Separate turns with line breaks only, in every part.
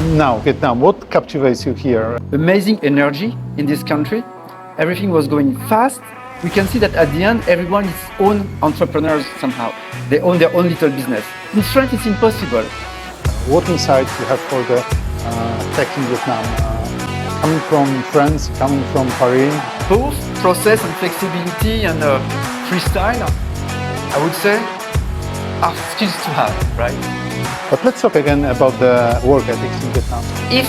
Now, Vietnam, what captivates you here?
Amazing energy in this country. Everything was going fast. We can see that at the end, everyone is own entrepreneurs somehow. They own their own little business. In France, it's impossible.
What insight you have for the tech in Vietnam? Coming from France, coming from Paris?
Both process and flexibility and freestyle, I would say, are skills to have, right?
But let's talk again about the work ethics in Vietnam.
If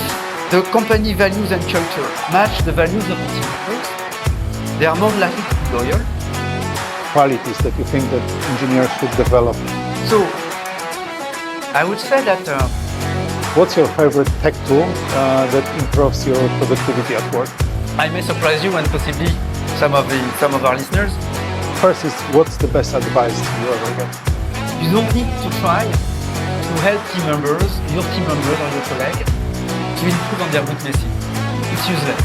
the company values and culture match the values of the team members, they are more likely to be loyal.
Qualities that you think that engineers should develop.
So, I would say that
What's your favorite tech tool that improves your productivity at work?
I may surprise you and possibly some of our listeners.
First is, what's the best advice you ever get?
You don't need to try to help team members, your team members or your colleague, to improve on their weaknesses. It's useless.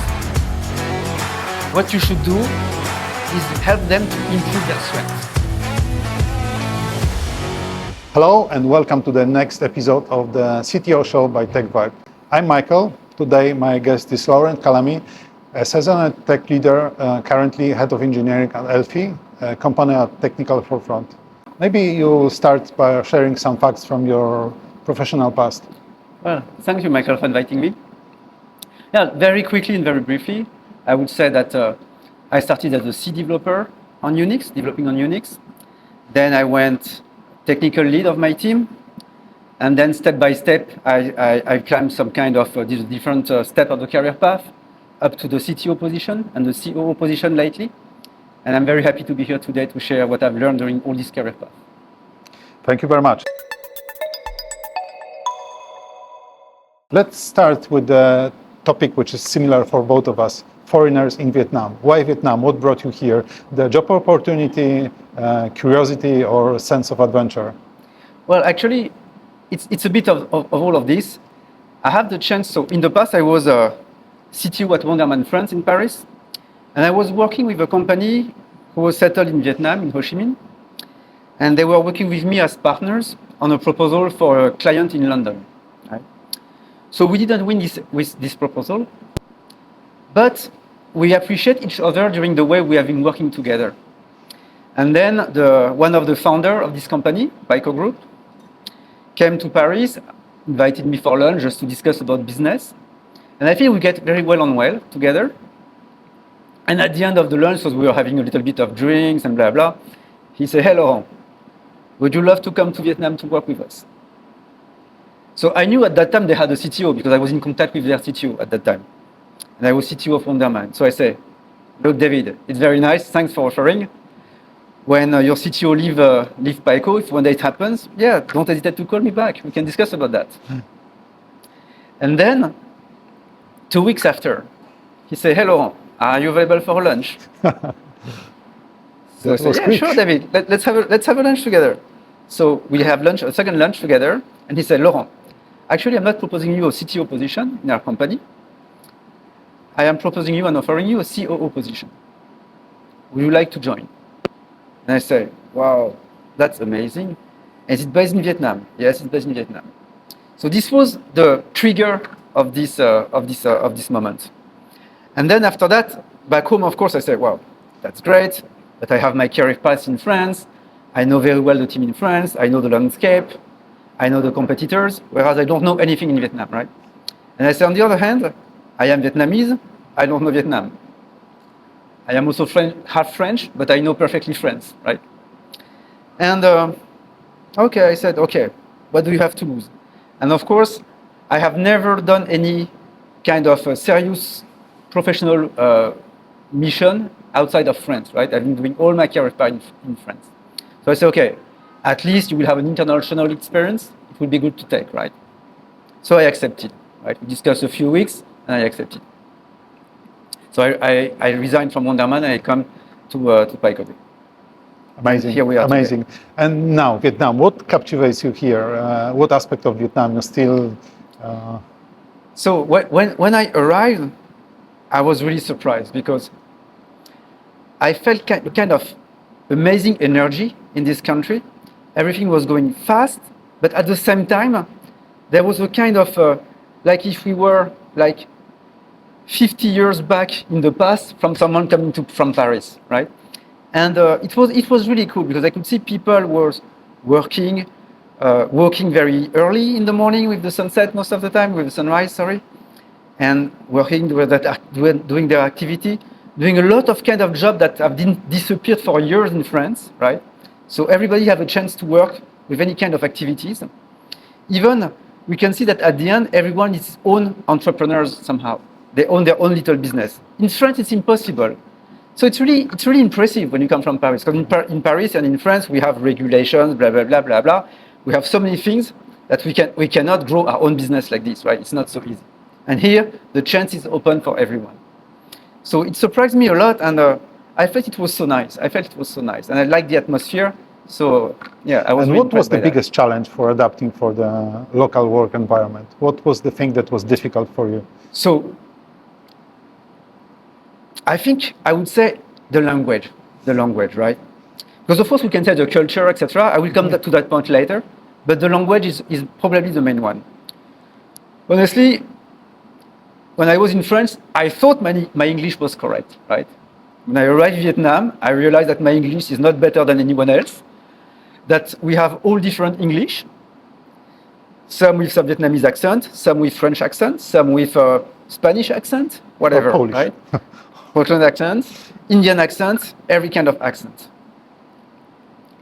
What you should do is help them to improve their strengths.
Hello and welcome to the next episode of the CTO show by TechVibe. I'm Michael. Today my guest is Laurent Calamy, a seasoned tech leader, currently head of engineering at Elfi, a company at Technical Forefront. Maybe you start by sharing some facts from your professional past.
Well, thank you, Michael, for inviting me. Yeah, very quickly and very briefly, I would say that I started as a C developer on Unix, developing on Unix. Then I went technical lead of my team. And then step by step, I climbed some kind of different step of the career path up to the CTO position and the COO position lately. And I'm very happy to be here today to share what I've learned during all this career path.
Thank you very much. Let's start with the topic which is similar for both of us, foreigners in Vietnam. Why Vietnam? What brought you here? The job opportunity, curiosity, or sense of adventure?
Well, actually, it's a bit of all of this. I have the chance, so in the past I was a CTO at Wunderman France in Paris, and I was working with a company who was settled in Vietnam, in Ho Chi Minh, and they were working with me as partners on a proposal for a client in London. Right? So we didn't win this proposal, but we appreciate each other during the way we have been working together. And then one of the founders of this company, Baiko Group, came to Paris, invited me for lunch just to discuss about business. And I think we get very well together. And at the end of the lunch, so we were having a little bit of drinks and blah, blah. He said, "Hey, Laurent, would you love to come to Vietnam to work with us?" So I knew at that time they had a CTO because I was in contact with their CTO at that time. And I was CTO of Wunderman. So I say, "Look, David, it's very nice. Thanks for offering. When your CTO leave Baiko, if one day it happens, yeah, don't hesitate to call me back. We can discuss about that." And then 2 weeks after, he said, "Hey, Laurent, are you available for lunch?" So I said, "Yeah, sure, David. Let's have a lunch together." So we have lunch, a second lunch together, and he said, "Laurent, actually, I'm not proposing you a CTO position in our company. I am proposing you and offering you a COO position. Would you like to join?" And I say, "Wow, that's amazing. Is it based in Vietnam?" "Yes, it's based in Vietnam." So this was the trigger of this moment. And then after that, back home, of course, I said, "Wow, that's great, but I have my career path in France. I know very well the team in France. I know the landscape. I know the competitors, whereas I don't know anything in Vietnam, right?" And I say, on the other hand, I am Vietnamese. I don't know Vietnam. I am also half French, but I know perfectly French, right? And okay, I said, "Okay, what do you have to lose?" And of course, I have never done any kind of a serious professional mission outside of France, right? I've been doing all my career path in France. So I said, "Okay, at least you will have an international experience. It will be good to take, right?" So I accepted, right? We discussed a few weeks, and I accepted. So I resigned from Wunderman and I come to Baiko Group.
Amazing.
Here we are.
Amazing.
Today.
And now, Vietnam, what captivates you here? What aspect of Vietnam you still...
So when I arrived, I was really surprised because I felt kind of amazing energy in this country. Everything was going fast, but at the same time, there was a kind of like if we were like 50 years back in the past from someone coming from Paris, right? And it was really cool because I could see people was working very early in the morning with the sunset most of the time, with the sunrise, sorry, and working doing their activity, doing a lot of kind of job that have disappeared for years in France, right? So everybody have a chance to work with any kind of activities. Even we can see that at the end, everyone is his own entrepreneurs somehow. They own their own little business. In France, it's impossible. So it's really impressive when you come from Paris. Because in Paris and in France, we have regulations, blah, blah, blah, blah, blah. We have so many things that we cannot grow our own business like this, right? It's not so easy. And here, the chance is open for everyone. So it surprised me a lot, and I felt it was so nice. And I liked the atmosphere. So yeah, I was.
And
really
what was
impressed by
the
that.
biggest challenge for adapting for the local work environment? What was the thing that was difficult for you?
So I think I would say the language, right? Because of course we can say the culture, etc. I will come to that point later, but the language is probably the main one. Honestly, when I was in France, I thought my English was correct, right? When I arrived in Vietnam, I realized that my English is not better than anyone else, that we have all different English, some with some Vietnamese accent, some with French accent, some with Spanish accent, whatever,
Or Polish.
right? Portland accent, Indian accent, every kind of accent.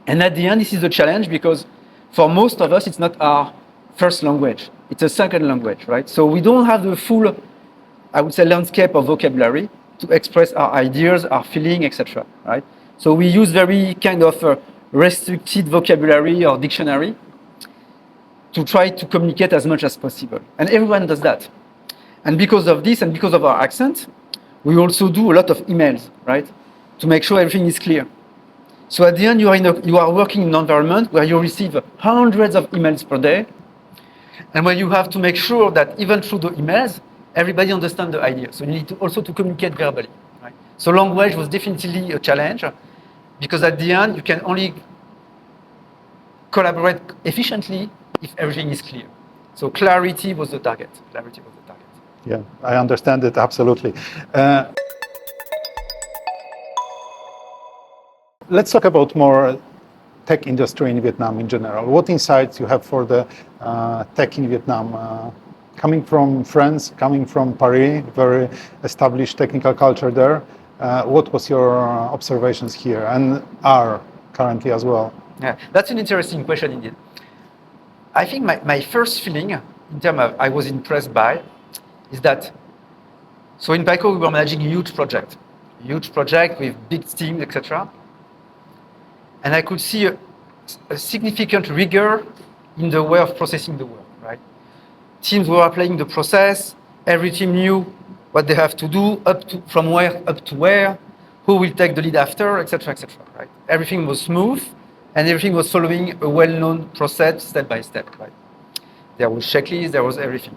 And at the end, this is a challenge because for most of us, it's not our first language. It's a second language, right? So we don't have the full, I would say, landscape of vocabulary to express our ideas, our feeling, etc., right? So we use very kind of restricted vocabulary or dictionary to try to communicate as much as possible. And everyone does that. And because of this and because of our accent, we also do a lot of emails, right? To make sure everything is clear. So at the end, you are working in an environment where you receive hundreds of emails per day, and where you have to make sure that even through the emails, everybody understands the idea. So you need also to communicate verbally. Right? So language was definitely a challenge, because at the end, you can only collaborate efficiently if everything is clear. So clarity was the target.
Yeah, I understand it absolutely. Let's talk about more tech industry in Vietnam in general. What insights you have for the tech in Vietnam? Coming from France, coming from Paris, very established technical culture there. What was your observations here and are currently as well?
Yeah, that's an interesting question indeed. I think my first feeling, in terms of I was impressed by, is that, so in Pico we were managing a huge project with big teams, etc. And I could see a significant rigor in the way of processing the work, right? Teams were applying the process, every team knew what they have to do, from where up to where, who will take the lead after, etc., right? Everything was smooth, and everything was following a well-known process step by step, right? There was checklists, there was everything.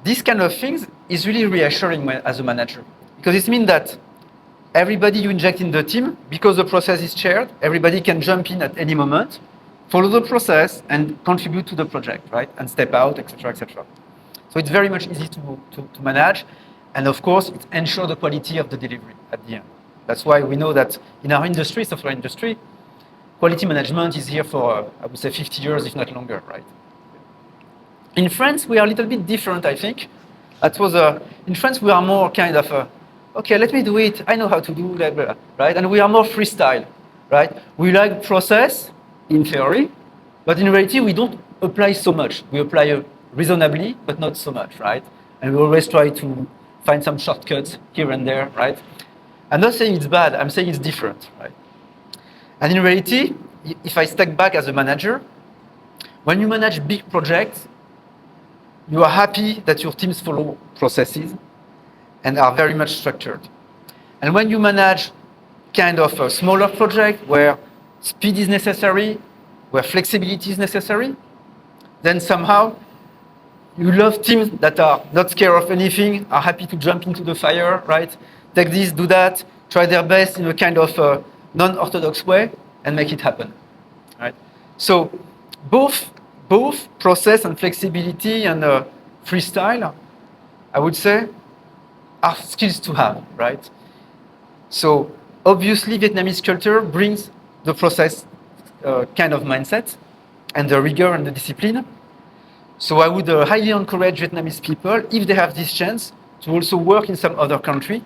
This kind of things is really reassuring as a manager, because it means that everybody you inject in the team, because the process is shared, everybody can jump in at any moment, follow the process, and contribute to the project, right? And step out, etc., etc. So it's very much easy to manage, and of course, it ensures the quality of the delivery at the end. That's why we know that in our industry, software industry, quality management is here for, I would say, 50 years, if not longer, right? In France, we are a little bit different, I think. In France, we are more kind of, okay, let me do it. I know how to do that, right? And we are more freestyle, right? We like process in theory, but in reality, we don't apply so much. We apply reasonably, but not so much, right? And we always try to find some shortcuts here and there, right? I'm not saying it's bad. I'm saying it's different, right? And in reality, if I step back as a manager, when you manage big projects, you are happy that your teams follow processes and are very much structured. And when you manage kind of a smaller project where speed is necessary, where flexibility is necessary, then somehow you love teams that are not scared of anything, are happy to jump into the fire, right? Take this, do that, try their best in a kind of non-orthodox way and make it happen, right? So both both process and flexibility and freestyle, I would say, are skills to have, right? So obviously, Vietnamese culture brings the process kind of mindset and the rigor and the discipline. So I would highly encourage Vietnamese people, if they have this chance, to also work in some other country,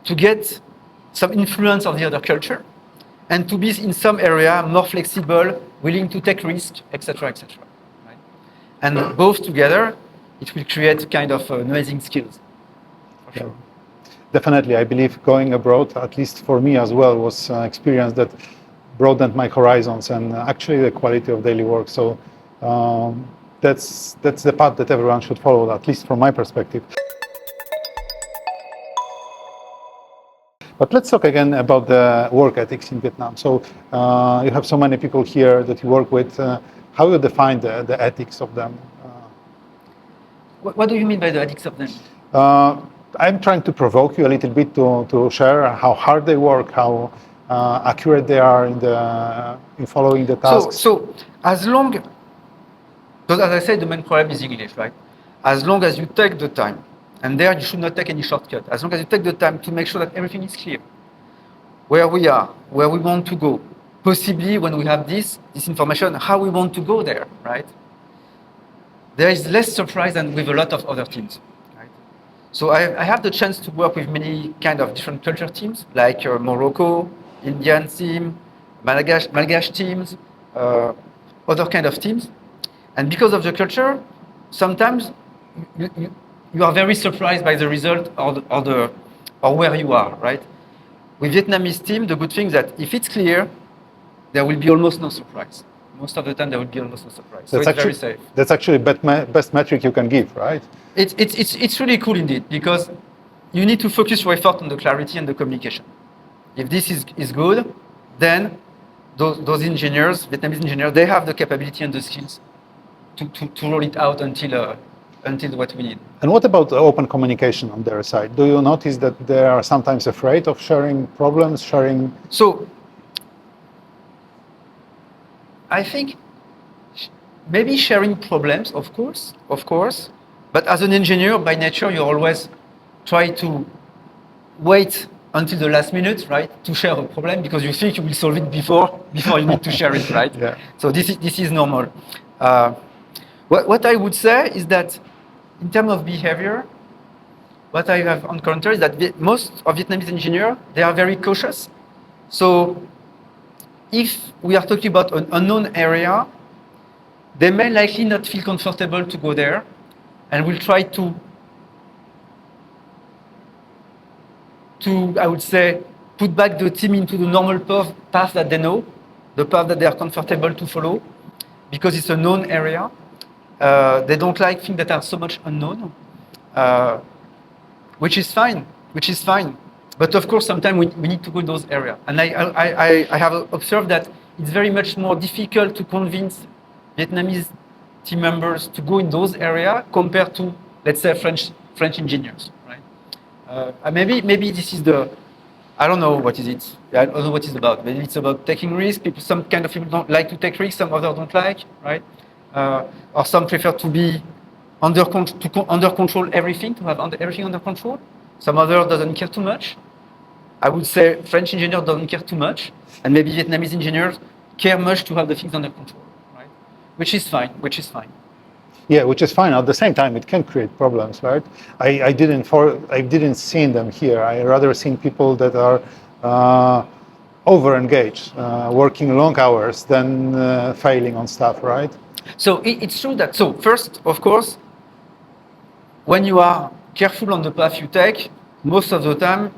to get some influence of the other culture, and to be in some area more flexible, willing to take risks, etc., etc. Right? And both together, it will create kind of amazing skills. For sure.
Definitely, I believe going abroad, at least for me as well, was an experience that broadened my horizons and actually the quality of daily work. So that's the path that everyone should follow, at least from my perspective. But let's talk again about the work ethics in Vietnam. So you have so many people here that you work with. How you define the ethics of them?
What do you mean by the ethics of them?
I'm trying to provoke you a little bit to share how hard they work, how accurate they are in following the tasks.
So as long, because as I said, the main problem is English, right? As long as you take the time, and there you should not take any shortcut. As long as you take the time to make sure that everything is clear, where we are, where we want to go, possibly when we have this information, how we want to go there, right? There is less surprise than with a lot of other teams. So I have the chance to work with many kind of different culture teams, like Morocco, Indian team, Malgache teams, other kind of teams. And because of the culture, sometimes you are very surprised by the result or where you are, right? With Vietnamese team, the good thing is that if it's clear, there will be almost no surprise. Most of the time, there will be almost no surprise. So it's very safe.
That's actually best metric you can give, right?
It's really cool indeed, because you need to focus your effort on the clarity and the communication. If this is good, then those engineers, Vietnamese engineers, they have the capability and the skills to roll it out until what we need.
And what about the open communication on their side? Do you notice that they are sometimes afraid of sharing problems, sharing?
So I think maybe sharing problems, of course. But as an engineer, by nature, you always try to wait until the last minute, right, to share a problem, because you think you will solve it before you need to share it, right?
Yeah.
So this is normal. What I would say is that in terms of behavior, what I have encountered is that most of Vietnamese engineers, they are very cautious. So if we are talking about an unknown area, they may likely not feel comfortable to go there, and will try to I would say, put back the team into the normal path that they know, the path that they are comfortable to follow, because it's a known area. They don't like things that are so much unknown, which is fine. But of course, sometimes we need to go in those areas. And I have observed that it's very much more difficult to convince Vietnamese team members to go in those areas compared to, let's say, French engineers, right? Maybe this is I don't know what is it. I don't know what it's about. Maybe it's about taking risks. Some kind of people don't like to take risks, some others don't like, right? Or some prefer to be under control everything, to have everything under control. Some others doesn't care too much. I would say French engineers don't care too much, and maybe Vietnamese engineers care much to have the things under control, right? Which is fine.
Yeah, which is fine. At the same time, it can create problems, right? I didn't see them here. I rather seen people that are over-engaged, working long hours, than failing on stuff, right?
So it's true that. So first, of course, when you are careful on the path you take, most of the time,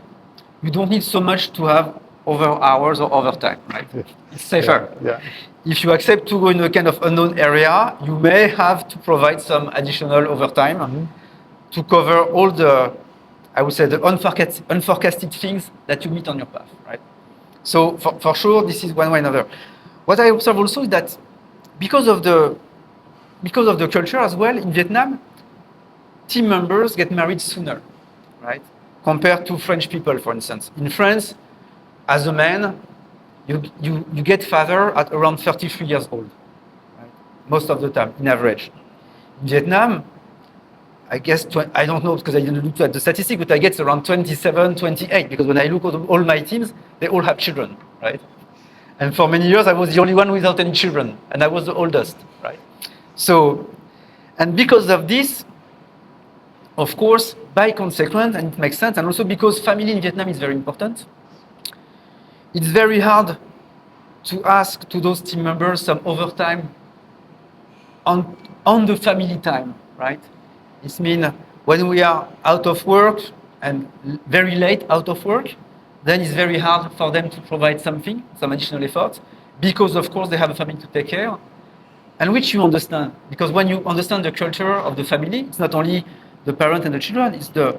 you don't need so much to have over hours or overtime, right?
Yeah.
It's safer.
Yeah.
If you accept to go in a kind of unknown area, you may have to provide some additional overtime to cover all the, I would say, the unforecasted things that you meet on your path, right? So for sure, this is one way or another. What I observe also is that because of the culture as well in Vietnam, team members get married sooner, right? Compared to French people, for instance. In France, as a man, you get father at around 33 years old. Right? most of the time, in average. In Vietnam, I guess, I don't know because I didn't look at the statistics, but I guess around 27, 28, because when I look at all my teams, they all have children, right? And for many years, I was the only one without any children, and I was the oldest, right? So, and because of this, of course, by consequence, and it makes sense, and also because family in Vietnam is very important, it's very hard to ask to those team members some overtime on the family time, right? It means when we are out of work and very late out of work, then it's very hard for them to provide something, some additional effort, because of course they have a family to take care, and which you understand. Because when you understand the culture of the family, it's not only the parent and the children, it's the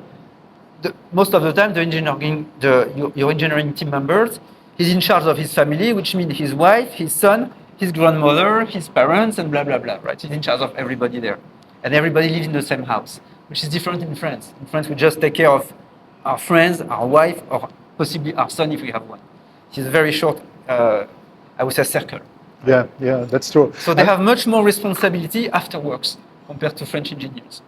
most of the time your engineering team members, he's in charge of his family, which means his wife, his son, his grandmother, his parents, and blah, blah, blah, right? He's in charge of everybody there. And everybody lives in the same house, which is different in France. In France, we just take care of our friends, our wife, or possibly our son if we have one. It's a very short, I would say, circle.
Yeah, that's true.
So they have much more responsibility after works compared to French engineers.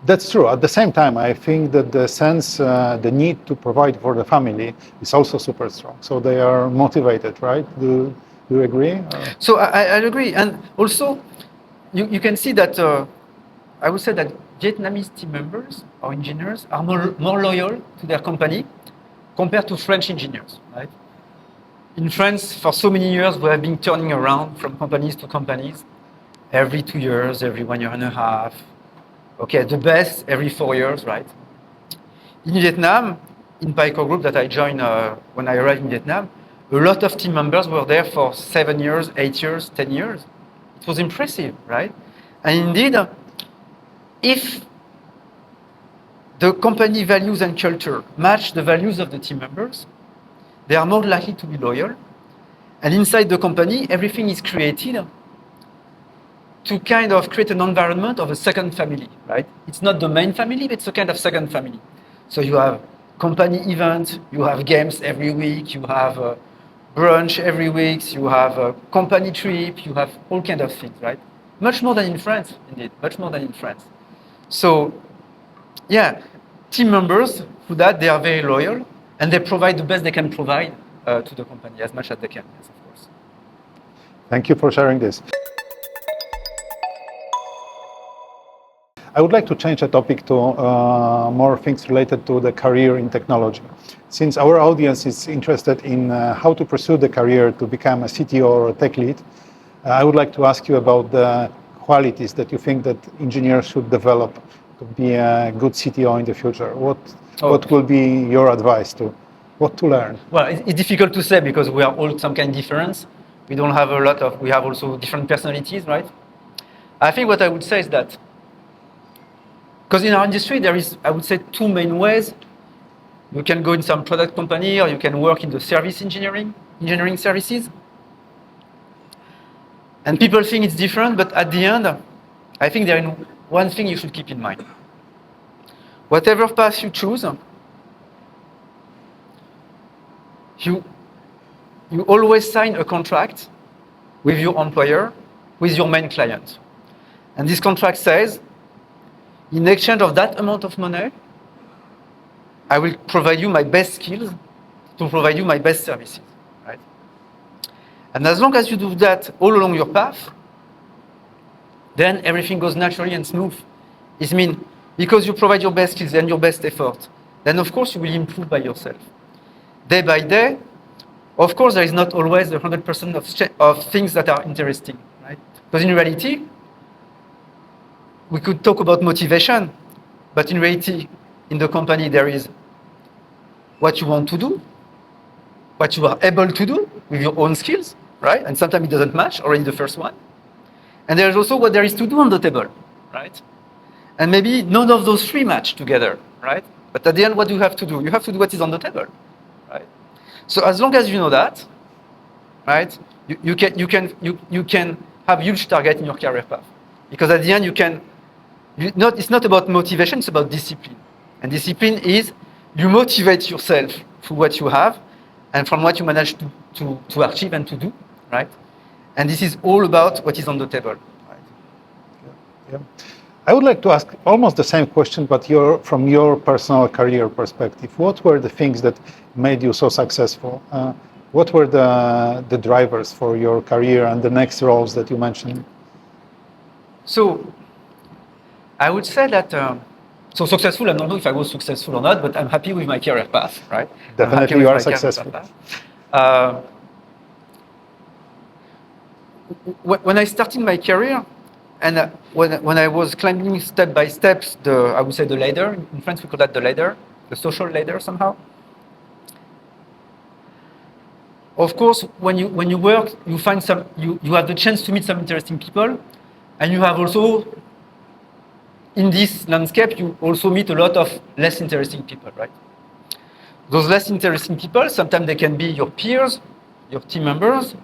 That's true. At the same time, I think that the sense, the need to provide for the family is also super strong. So they are motivated, right? Do you agree?
So I agree. And also, you can see that, I would say that Vietnamese team members or engineers are more loyal to their company compared to French engineers, right? In France, for so many years, we have been turning around from companies to companies every 2 years, every 1 year and a half. Okay, the best every 4 years, right? In Vietnam, in Picor Group that I joined when I arrived in Vietnam, a lot of team members were there for 7 years, 8 years, 10 years. It was impressive, right? And indeed, if the company values and culture match the values of the team members, they are more likely to be loyal. And inside the company, everything is created to kind of create an environment of a second family, right? It's not the main family, but it's a kind of second family. So you have company events, you have games every week, you have a brunch every week, you have a company trip, you have all kinds of things, right? Much more than in France, indeed, much more than in France. So, yeah, team members, through that, they are very loyal, and they provide the best they can provide to the company, as much as they can, yes, of course.
Thank you for sharing this. I would like to change the topic to more things related to the career in technology. Since our audience is interested in how to pursue the career to become a CTO or a tech lead, I would like to ask you about the qualities that you think that engineers should develop to be a good CTO in the future. What will be your advice to what to learn?
Well, it's difficult to say because we are all some kind of different. We don't have we have also different personalities, right? I think what I would say is that, because in our industry, there is, I would say, two main ways. You can go in some product company or you can work in the service engineering services. And people think it's different, but at the end, I think there is one thing you should keep in mind. Whatever path you choose, you always sign a contract with your employer, with your main client. And this contract says, in exchange of that amount of money, I will provide you my best skills to provide you my best services, right? And as long as you do that all along your path, then everything goes naturally and smooth. It means because you provide your best skills and your best effort, then of course you will improve by yourself. Day by day, of course there is not always 100% of things that are interesting, right? Because in reality, we could talk about motivation, but in reality, in the company, there is what you want to do, what you are able to do with your own skills, right? And sometimes it doesn't match, already the first one. And there's also what there is to do on the table, right? And maybe none of those three match together, right? But at the end, what do you have to do? You have to do what is on the table, right? So as long as you know that, right, you can have huge target in your career path. Because at the end, it's not about motivation, it's about discipline. And discipline is you motivate yourself through what you have and from what you manage to achieve and to do, right? And this is all about what is on the table. Right?
Yeah. I would like to ask almost the same question, but from your personal career perspective. What were the things that made you so successful? What were the drivers for your career and the next roles that you mentioned?
So I would say that, so successful, I don't know if I was successful or not, but I'm happy with my career path, right?
Definitely you are successful.
When I started my career, and when I was climbing step by step, I would say the ladder, in France we call that the ladder, the social ladder somehow. Of course, when you work, you find you have the chance to meet some interesting people, and you have also, in this landscape, you also meet a lot of less interesting people, right? Those less interesting people, sometimes they can be your peers, your team members,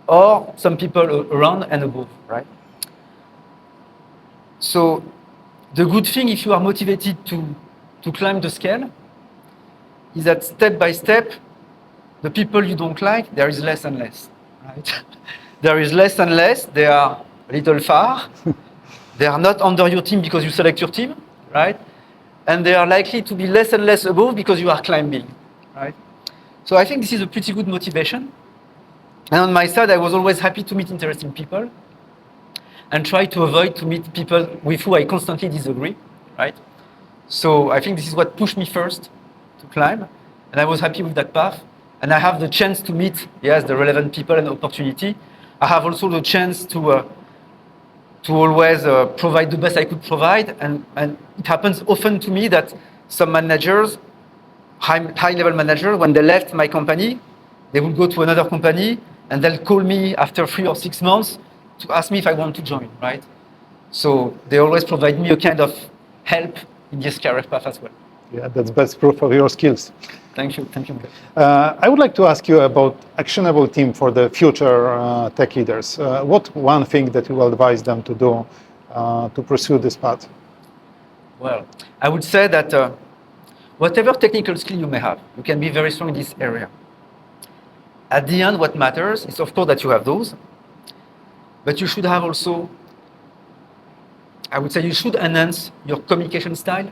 or some people around and above, right? So the good thing, if you are motivated to climb the scale, is that step by step, the people you don't like, there is less and less, right? There is less and less, they are a little far, they are not under your team because you select your team, right? And they are likely to be less and less above because you are climbing, right? So I think this is a pretty good motivation. And on my side, I was always happy to meet interesting people and try to avoid to meet people with who I constantly disagree, right? So I think this is what pushed me first to climb, and I was happy with that path. And I have the chance to meet, yes, the relevant people and opportunity. I have also the chance to always provide the best I could provide, and it happens often to me that some managers, high-level managers, when they left my company, they will go to another company, and they'll call me after 3 or 6 months to ask me if I want to join, right? So they always provide me a kind of help in this career path as well.
Yeah, that's best proof of your skills.
Thank you.
I would like to ask you about actionable team for the future tech leaders. What one thing that you will advise them to do to pursue this path?
Well, I would say that whatever technical skill you may have, you can be very strong in this area. At the end, what matters is, of course, that you have those, but you should have also, I would say, you should enhance your communication style.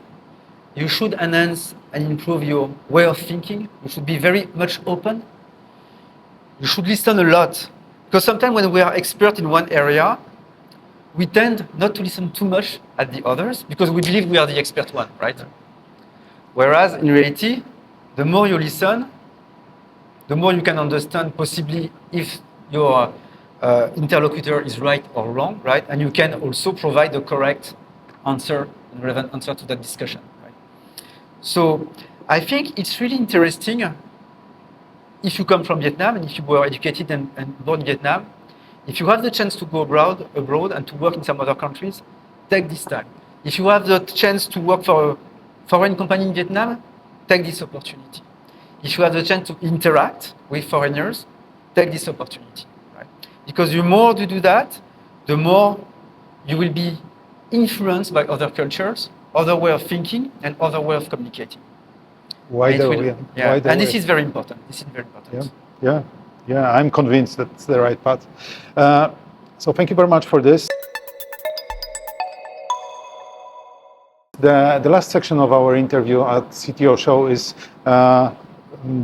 You should enhance and improve your way of thinking. You should be very much open. You should listen a lot. Because sometimes when we are expert in one area, we tend not to listen too much at the others because we believe we are the expert one, right? Whereas in reality, the more you listen, the more you can understand possibly if your interlocutor is right or wrong, right? And you can also provide the correct answer and relevant answer to that discussion, right? So I think it's really interesting if you come from Vietnam and if you were educated and born in Vietnam, if you have the chance to go abroad and to work in some other countries, take this time. If you have the chance to work for a foreign company in Vietnam, take this opportunity. If you have the chance to interact with foreigners, take this opportunity, right? Because the more you do that, the more you will be influenced by other cultures, other way of thinking, and other way of communicating. And this is very important.
Yeah, I'm convinced that's the right path. So thank you very much for this. The last section of our interview at CTO Show is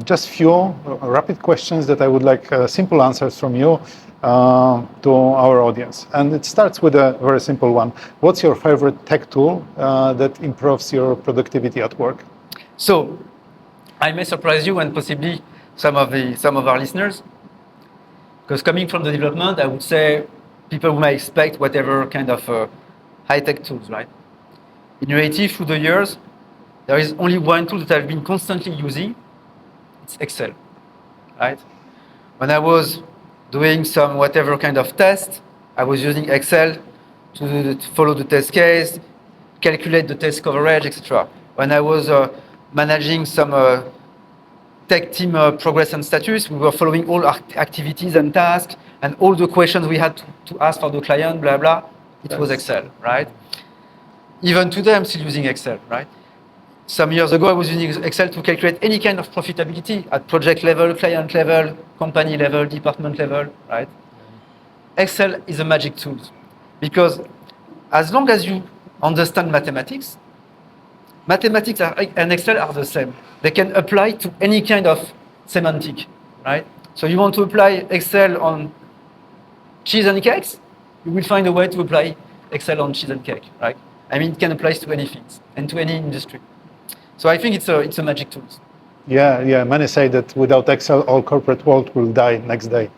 just few rapid questions that I would like simple answers from you to our audience. And it starts with a very simple one. What's your favorite tech tool that improves your productivity at work?
So I may surprise you and possibly some of our listeners, because coming from the development, I would say people may expect whatever kind of high-tech tools, right? In reality, through the years, there is only one tool that I've been constantly using. It's Excel, right? When I was doing some whatever kind of test, I was using Excel to follow the test case, calculate the test coverage, etc. When I was managing some tech team progress and status, we were following all our activities and tasks and all the questions we had to ask for the client, blah, blah. It was Excel, right? Even today, I'm still using Excel, right? Some years ago, I was using Excel to calculate any kind of profitability at project level, client level, company level, department level, right? Excel is a magic tool because as long as you understand mathematics, mathematics and Excel are the same. They can apply to any kind of semantic, right? So you want to apply Excel on cheese and cakes, you will find a way to apply Excel on cheese and cake, right? I mean, it can apply to anything and to any industry. So I think it's a magic tool.
Yeah. Many say that without Excel, all corporate world will die next day.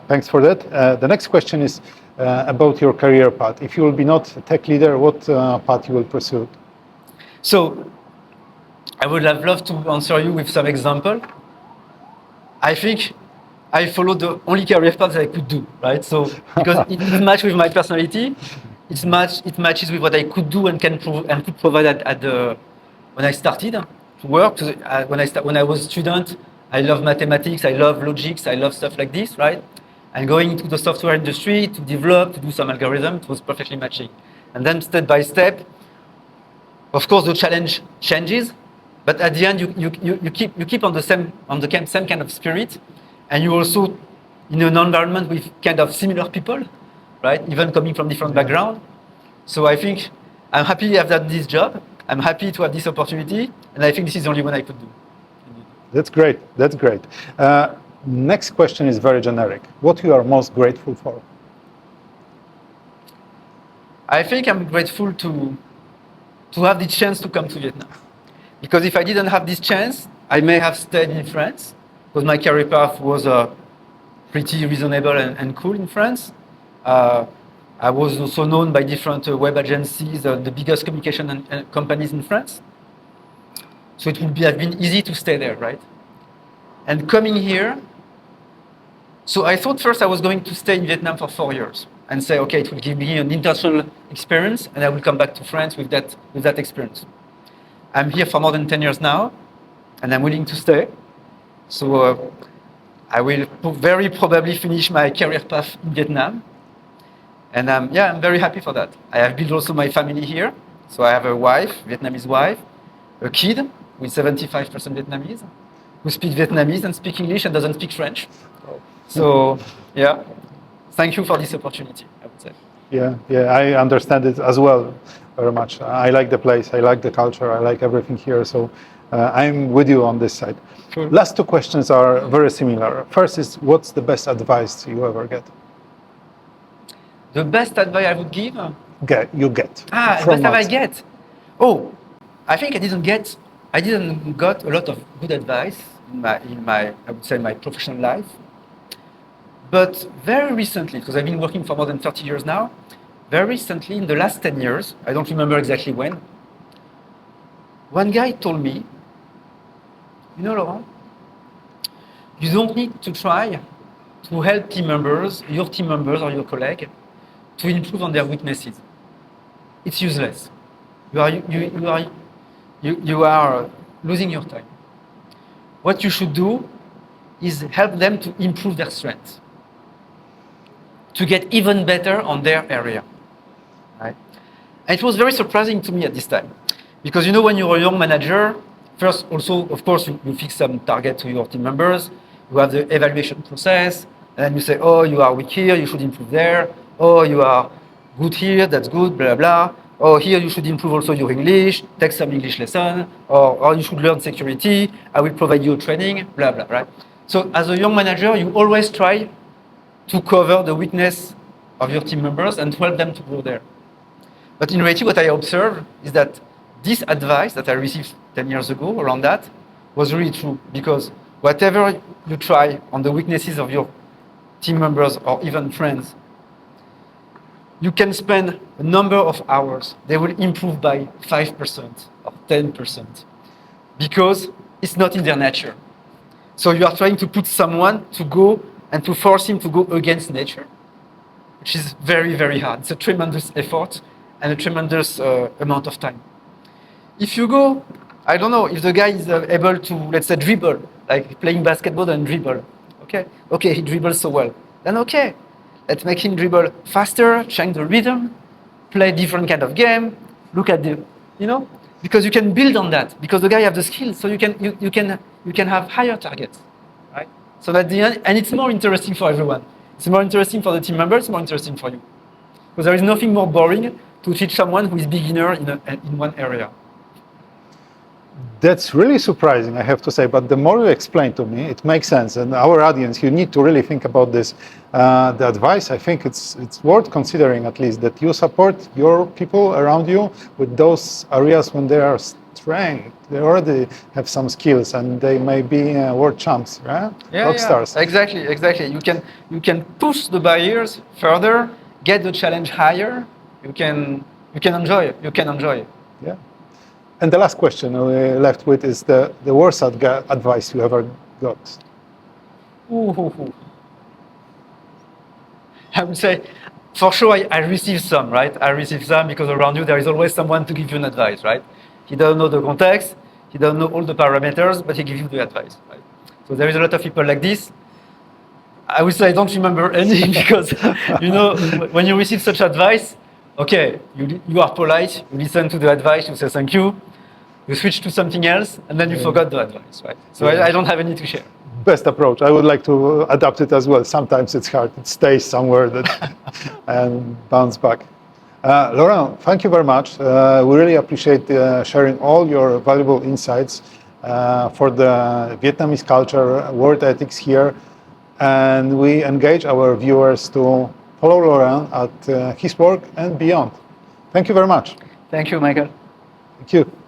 Thanks for that. The next question is about your career path. If you will be not a tech leader, what path you will pursue?
So I would have loved to answer you with some example. I think I followed the only career path that I could do, right? So because it matches with my personality, it matches with what I could do and could provide when I started to work. When I was a student, I love mathematics, I love logics, I love stuff like this, right? And going into the software industry to develop, to do some algorithm, it was perfectly matching. And then step by step, of course, the challenge changes, but at the end, you keep on the same kind of spirit, and you also in an environment with kind of similar people, right? Even coming from different background. So I think I'm happy to have done this job. I'm happy to have this opportunity, and I think this is the only one I could do.
That's great. Next question is very generic. What you are most grateful for?
I think I'm grateful to have the chance to come to Vietnam. Because if I didn't have this chance, I may have stayed in France, because my career path was pretty reasonable and cool in France. I was also known by different web agencies, the biggest communication companies in France. So it would have been easy to stay there, right? And coming here, so I thought first I was going to stay in Vietnam for 4 years and say, okay, it will give me an international experience, and I will come back to France with that experience. I'm here for more than 10 years now, and I'm willing to stay. So I will very probably finish my career path in Vietnam. And I'm very happy for that. I have built also my family here. So I have a wife, Vietnamese wife, a kid with 75% Vietnamese, who speaks Vietnamese and speaks English and doesn't speak French. So thank you for this opportunity, I would say.
Yeah, I understand it as well very much. I like the place, I like the culture, I like everything here. So I'm with you on this side.
Sure.
Last two questions are very similar. First is, what's the best advice you ever get?
The best advice I would give?
You get.
The best advice I get? Oh, I think I didn't got a lot of good advice in my I would say my professional life. But very recently, because I've been working for more than 30 years now, very recently, in the last 10 years, I don't remember exactly when, one guy told me, you know, Laurent, you don't need to try to help your team members or your colleague, to improve on their weaknesses. It's useless. You are losing your time. What you should do is help them to improve their strengths, to get even better on their area. Right? And it was very surprising to me at this time. Because when you're a young manager, first also, of course, you fix some target to your team members, you have the evaluation process, and then you say, oh, you are weak here, you should improve there. Oh, you are good here, that's good, blah, blah. Oh, here you should improve also your English, take some English lesson, or you should learn security, I will provide you training, blah, blah, right? So as a young manager, you always try to cover the weakness of your team members and to help them to grow there. But in reality, what I observed is that this advice that I received 10 years ago around that was really true, because whatever you try on the weaknesses of your team members or even friends, you can spend a number of hours. They will improve by 5% or 10% because it's not in their nature. So you are trying to put someone to go and to force him to go against nature, which is very, very hard. It's a tremendous effort and a tremendous amount of time. If you go, I don't know, if the guy is able to, let's say, dribble, like playing basketball and dribble, okay, he dribbles so well, then okay. Let's make him dribble faster, change the rhythm, play different kind of game, look at because you can build on that, because the guy has the skills, so you can have higher targets, right? So at the end, and it's more interesting for everyone. It's more interesting for the team members, it's more interesting for you. Because there is nothing more boring to teach someone who is beginner in one area.
That's really surprising, I have to say. But the more you explain to me, it makes sense. And our audience, you need to really think about this. The advice, I think it's worth considering at least that you support your people around you with those areas when they are strength. They already have some skills and they may be world champs, right? Rock stars.
Exactly. You can push the barriers further, get the challenge higher. You can enjoy.
Yeah. And the last question we're left with is the worst advice you ever got.
Ooh. I would say, for sure, I received some, right? I received some because around you there is always someone to give you an advice, right? He doesn't know the context, he doesn't know all the parameters, but he gives you the advice, right? So there is a lot of people like this. I would say I don't remember any because, when you receive such advice, okay, you are polite, you listen to the advice, you say thank you, you switch to something else, and then you forgot the advice, right? So I don't have any to share.
Best approach. I would like to adapt it as well. Sometimes it's hard. It stays somewhere and bounce back. Laurent, thank you very much. We really appreciate sharing all your valuable insights for the Vietnamese culture, world ethics here. And we engage our viewers to follow Laurent at his work and beyond. Thank you very much.
Thank you, Michael.
Thank you.